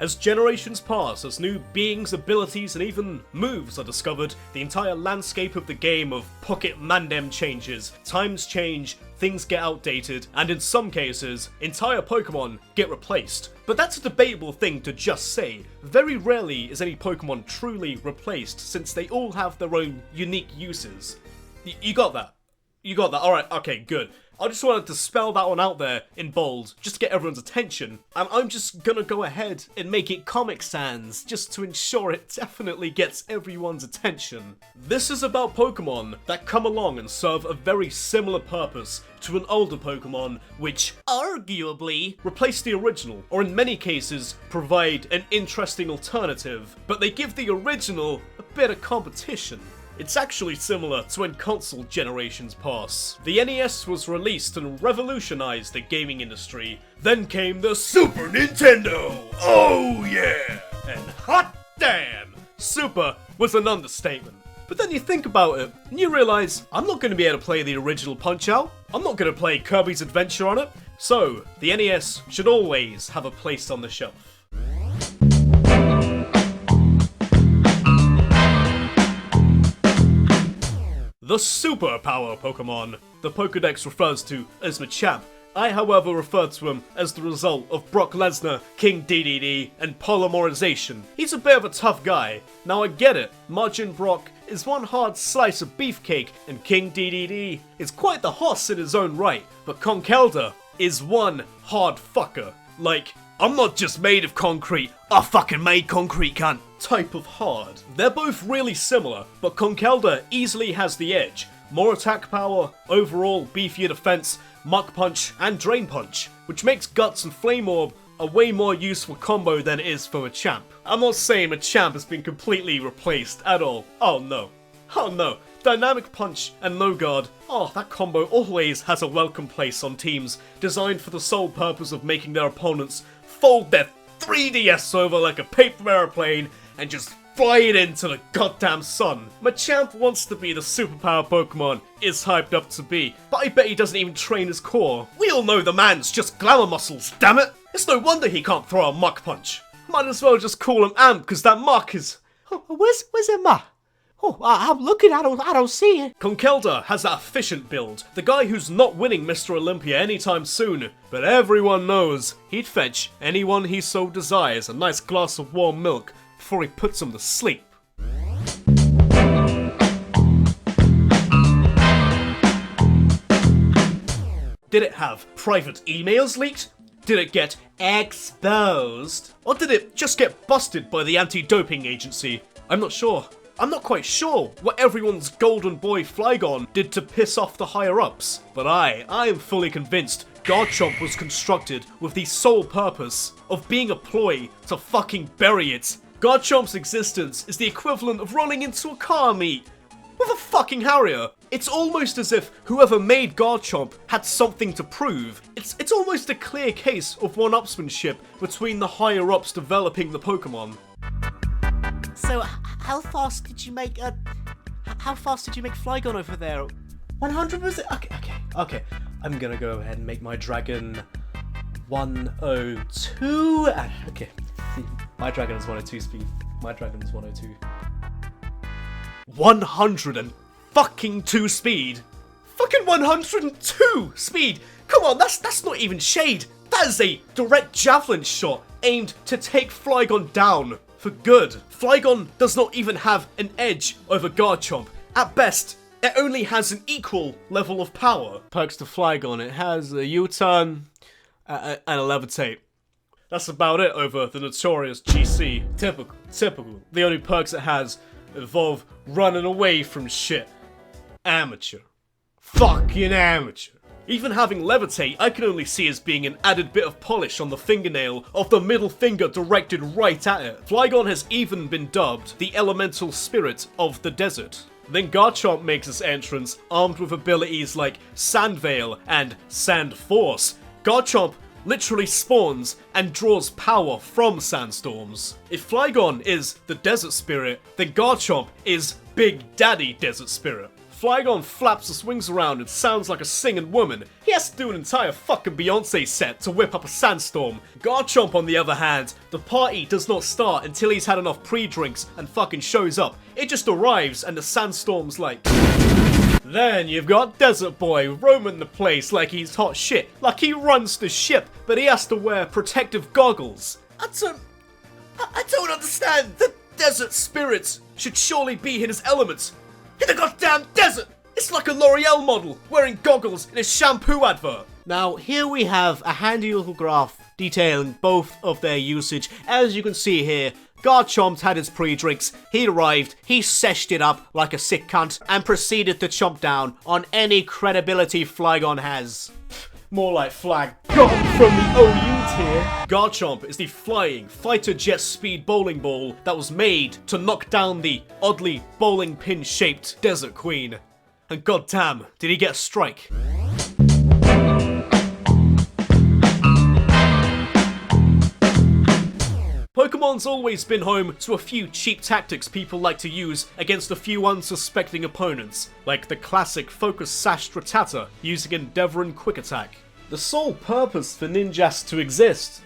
As generations pass, as new beings, abilities, and even moves are discovered, the entire landscape of the game of Pocket Mandem changes, times change, things get outdated, and in some cases, entire Pokemon get replaced. But that's a debatable thing to just say. Very rarely is any Pokemon truly replaced, since they all have their own unique uses. You got that? You got that? Alright, okay, good. I just wanted to spell that one out there in bold, just to get everyone's attention. And I'm just gonna go ahead and make it Comic Sans, just to ensure it definitely gets everyone's attention. This is about Pokemon that come along and serve a very similar purpose to an older Pokemon, which arguably replace the original, or in many cases, provide an interesting alternative, but they give the original a bit of competition. It's actually similar to when console generations pass. The NES was released and revolutionized the gaming industry. Then came the Super Nintendo! Oh yeah! And hot damn! Super was an understatement. But then you think about it, and you realize, I'm not going to be able to play the original Punch-Out! I'm not going to play Kirby's Adventure on it! So, the NES should always have a place on the shelf. The Superpower Pokemon. The Pokedex refers to as Machamp. I, however, refer to him as the result of Brock Lesnar, King DDD, and polymerization. He's a bit of a tough guy. Now I get it, Majin Brock is one hard slice of beefcake, and King DDD is quite the hoss in his own right, but Conkeldurr is one hard fucker. Like, I'm not just made of concrete, I fucking made concrete, cunt. Type of hard. They're both really similar, but Conkeldurr easily has the edge. More attack power, overall beefier defense, Muck Punch, and Drain Punch, which makes Guts and Flame Orb a way more useful combo than it is for Machamp. I'm not saying Machamp has been completely replaced at all. Oh no. Oh no. Dynamic Punch and No Guard, oh, that combo always has a welcome place on teams designed for the sole purpose of making their opponents fold their 3DS over like a paper airplane and just fly it into the goddamn sun. Machamp wants to be the superpower Pokemon is hyped up to be, but I bet he doesn't even train his core. We all know the man's just glamour muscles, damn it! It's no wonder he can't throw a Muck Punch. Might as well just call him Amp, cause that Muck is... Oh, where's that Muck? Oh, I'm looking, I don't see it. Conkeldurr has that efficient build, the guy who's not winning Mr. Olympia anytime soon, but everyone knows he'd fetch anyone he so desires a nice glass of warm milk before he puts him to sleep. Did it have private emails leaked? Did it get exposed? Or did it just get busted by the anti-doping agency? I'm not sure. I'm not quite sure what everyone's golden boy Flygon did to piss off the higher-ups, but I am fully convinced Garchomp was constructed with the sole purpose of being a ploy to fucking bury it. Garchomp's existence is the equivalent of running into a car meet with a fucking Harrier. It's almost as if whoever made Garchomp had something to prove. It's almost a clear case of one-upsmanship between the higher-ups developing the Pokemon. So, how fast did you make Flygon over there? 100%? Okay. I'm gonna go ahead and make my dragon 102. Okay. My dragon is 102 speed. My dragon is 102. 102 speed? Fucking 102 speed! Come on, that's not even shade. That is a direct javelin shot aimed to take Flygon down for good. Flygon does not even have an edge over Garchomp. At best, it only has an equal level of power. Perks to Flygon, it has a U-turn and a levitate. That's about it over the notorious GC. Typical. The only perks it has involve running away from shit. Amateur. Fucking amateur. Even having levitate, I can only see as being an added bit of polish on the fingernail of the middle finger directed right at it. Flygon has even been dubbed the elemental spirit of the desert. Then Garchomp makes its entrance armed with abilities like Sand Veil and Sand Force. Garchomp literally spawns and draws power from sandstorms. If Flygon is the desert spirit, then Garchomp is Big Daddy Desert Spirit. Flygon flaps his wings around and sounds like a singing woman. He has to do an entire fucking Beyonce set to whip up a sandstorm. Garchomp, on the other hand, the party does not start until he's had enough pre-drinks and fucking shows up. It just arrives and the sandstorm's like... Then you've got Desert Boy roaming the place like he's hot shit, like he runs the ship, but he has to wear protective goggles. I don't understand. The desert spirits should surely be in his elements. In the goddamn desert! It's like a L'Oreal model wearing goggles in a shampoo advert. Now, here we have a handy little graph detailing both of their usage. As you can see here, Garchomp had his pre-drinks, he arrived, he seshed it up like a sick cunt, and proceeded to chomp down on any credibility Flygon has. More like flag gone from the OU tier. Garchomp is the flying fighter jet speed bowling ball that was made to knock down the oddly bowling pin shaped Desert Queen. And goddamn, did he get a strike? Pokemon's always been home to a few cheap tactics people like to use against a few unsuspecting opponents, like the classic Focus Sash Rattata using Endeavour Quick Attack. The sole purpose for Ninjask to exist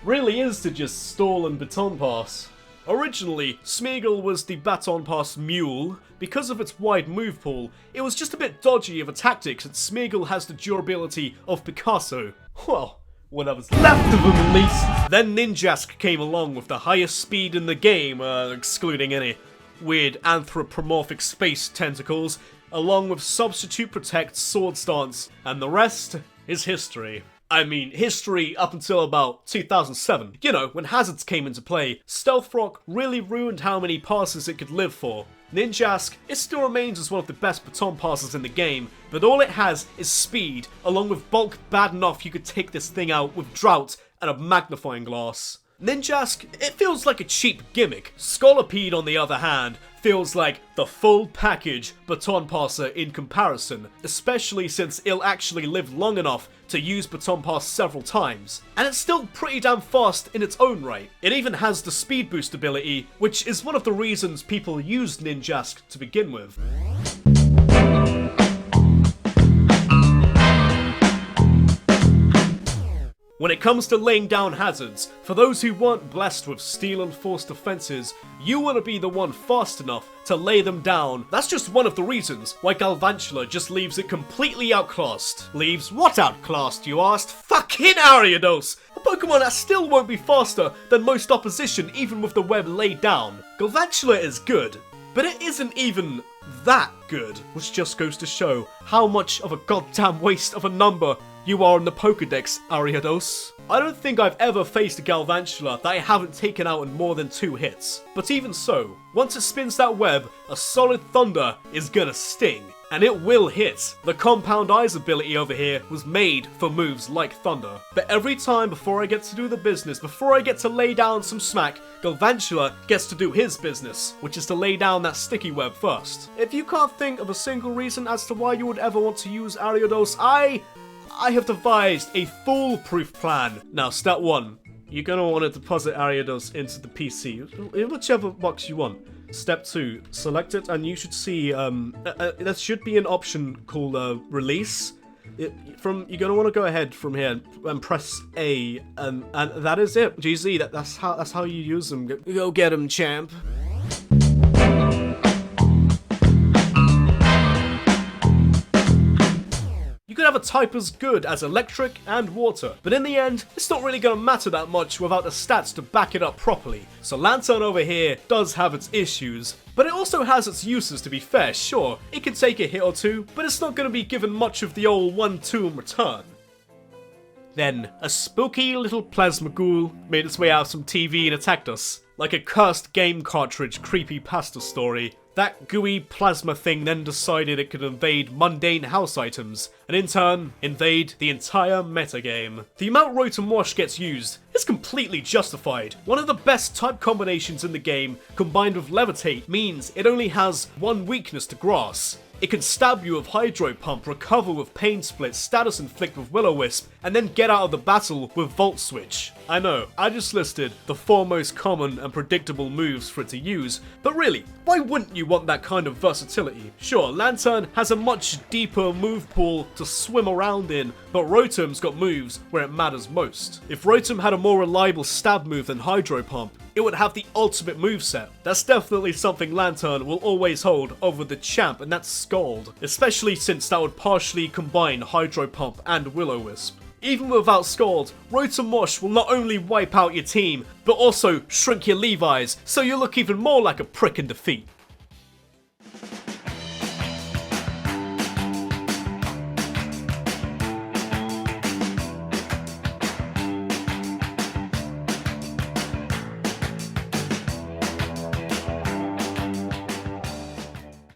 really is to just stall and baton pass. Originally, Smeagol was the baton pass mule. Because of its wide move pool, it was just a bit dodgy of a tactic since Smeagol has the durability of Picasso. Well, whatever's left of him at least. Then Ninjask came along with the highest speed in the game, excluding any weird anthropomorphic space tentacles, along with Substitute Protect, Sword Stance, and the rest is history. I mean, history up until about 2007. You know, when hazards came into play, Stealth Rock really ruined how many passes it could live for. Ninjask, it still remains as one of the best baton passes in the game, but all it has is speed, along with bulk bad enough you could take this thing out with Drought and a magnifying glass. Ninjask, it feels like a cheap gimmick. Scolipede, on the other hand, feels like the full package baton passer in comparison, especially since it'll actually live long enough to use baton pass several times. And it's still pretty damn fast in its own right. It even has the speed boost ability, which is one of the reasons people used Ninjask to begin with. When it comes to laying down hazards, for those who weren't blessed with steel and force defenses, you want to be the one fast enough to lay them down. That's just one of the reasons why Galvantula just leaves it completely outclassed. Leaves what outclassed, you asked? Fucking Ariados! A Pokemon that still won't be faster than most opposition even with the web laid down. Galvantula is good, but it isn't even that good, which just goes to show how much of a goddamn waste of a number you are in the Pokedex, Ariados. I don't think I've ever faced a Galvantula that I haven't taken out in more than 2 hits. But even so, once it spins that web, a solid Thunder is gonna sting. And it will hit. The Compound Eyes ability over here was made for moves like Thunder. But every time before I get to do the business, before I get to lay down some smack, Galvantula gets to do his business, which is to lay down that sticky web first. If you can't think of a single reason as to why you would ever want to use Ariados, I have devised a foolproof plan. Now, step 1. You're going to want to deposit Ariados into the PC, in whichever box you want. Step 2, select it and you should see, there should be an option called release. You're going to want to go ahead from here and press A, and that is it. GZ, that's how you use them. Go get them, champ. You could have a type as good as electric and water, but in the end, it's not really going to matter that much without the stats to back it up properly. So Lantern over here does have its issues, but it also has its uses, to be fair. Sure, it can take a hit or two, but it's not going to be given much of the old 1-2 in return. Then, a spooky little plasma ghoul made its way out of some TV and attacked us. Like a cursed game cartridge creepypasta story, that gooey plasma thing then decided it could invade mundane house items, and in turn, invade the entire metagame. The amount Rotom Wash gets used is completely justified. One of the best type combinations in the game, combined with Levitate, means it only has one weakness to Grass. It can stab you with Hydro Pump, recover with Pain Split, status inflict with Will-O-Wisp, and then get out of the battle with Volt Switch. I know, I just listed the 4 most common and predictable moves for it to use, but really, why wouldn't you want that kind of versatility? Sure, Lanturn has a much deeper move pool to swim around in, but Rotom's got moves where it matters most. If Rotom had a more reliable stab move than Hydro Pump, it would have the ultimate moveset. That's definitely something Lanturn will always hold over the champ, and that's Scald, especially since that would partially combine Hydro Pump and Will-O-Wisp. Even without Scald, Rotom Mosh will not only wipe out your team, but also shrink your Levi's, so you look even more like a prick in defeat.